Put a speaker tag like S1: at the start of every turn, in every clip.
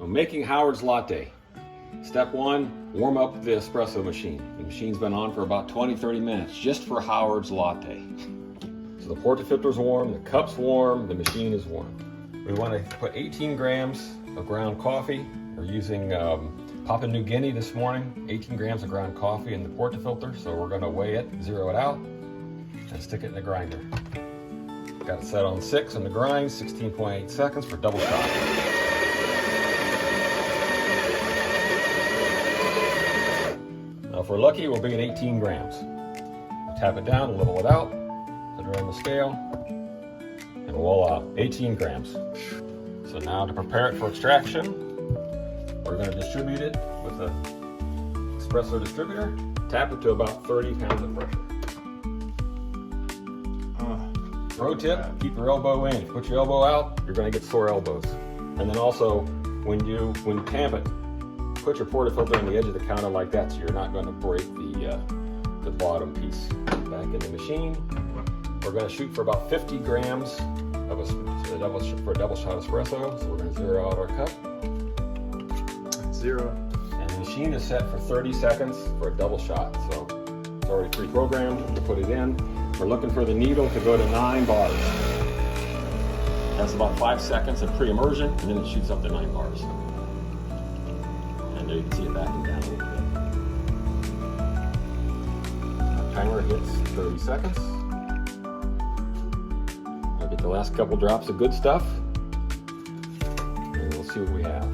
S1: I'm making Howard's latte. Step one, warm up the espresso machine. The machine's been on for about 20-30 minutes just for Howard's latte. So the portafilter's warm, the cup's warm, the machine is warm. We want to put 18 grams of ground coffee. We're using Papua New Guinea this morning, 18 grams of ground coffee in the portafilter. So we're going to weigh it, zero it out, and stick it in the grinder. Got it set on 6 in the grind, 16.8 seconds for double shot. Now if we're lucky, we'll be at 18 grams. We'll tap it down, level it out, put it on the scale, and voila, 18 grams. So now to prepare it for extraction, we're going to distribute it with an espresso distributor. Tap it to about 30 pounds of pressure. Pro tip, keep your elbow in. If you put your elbow out, you're going to get sore elbows. And then also, when you tamp it, put your portafilter on the edge of the counter like that so you're not going to break the bottom piece. Back in the machine. We're going to shoot for about 50 grams of a double shot espresso. So we're going to zero out our cup.
S2: Zero.
S1: And the machine is set for 30 seconds for a double shot. So it's already pre-programmed. We'll put it in. We're looking for the needle to go to 9 bars. That's about 5 seconds of pre-immersion, and then it shoots up to 9 bars. And there you can see it backing down a little bit. Timer hits 30 seconds. I'll get the last couple drops of good stuff, and we'll see what we have.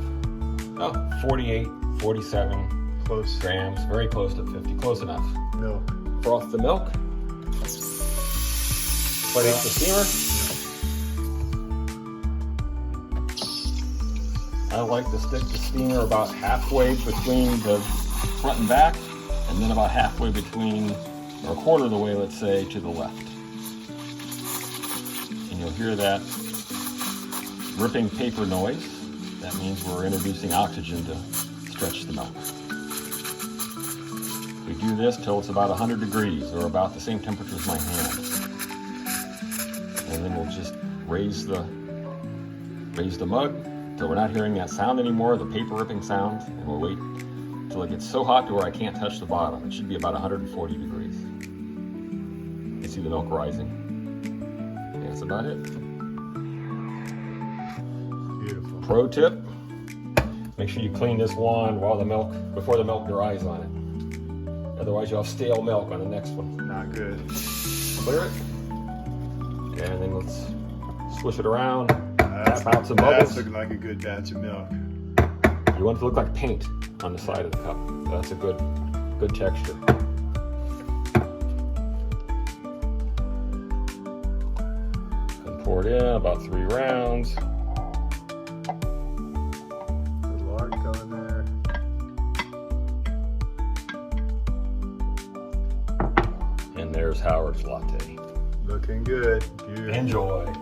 S1: Oh, 48, 47
S2: Close.
S1: grams, very close to 50, close enough.
S2: Milk.
S1: Froth the milk. Put it out the steamer. I like to stick the steamer about halfway between the front and back, and then about halfway between, or a quarter of the way, let's say, to the left. And you'll hear that ripping paper noise. That means we're introducing oxygen to stretch the milk. We do this till it's about 100 degrees, or about the same temperature as my hand. And then we'll just raise the mug till we're not hearing that sound anymore, the paper ripping sound, and we'll wait till it gets so hot to where I can't touch the bottom. It should be about 140 degrees. You can see the milk rising. Yeah, that's about it.
S2: Beautiful.
S1: Pro tip, make sure you clean this wand before the milk dries on it. Otherwise you'll have stale milk on the next one.
S2: Not good.
S1: Clear it. And then let's swish it around.
S2: That's
S1: out some bubbles.
S2: That's looking like a good batch of milk.
S1: You want it to look like paint on the side of the cup. That's a good texture. And pour it in about 3 rounds.
S2: Good lard going there.
S1: And there's Howard's latte.
S2: Looking good. Beautiful.
S1: Enjoy.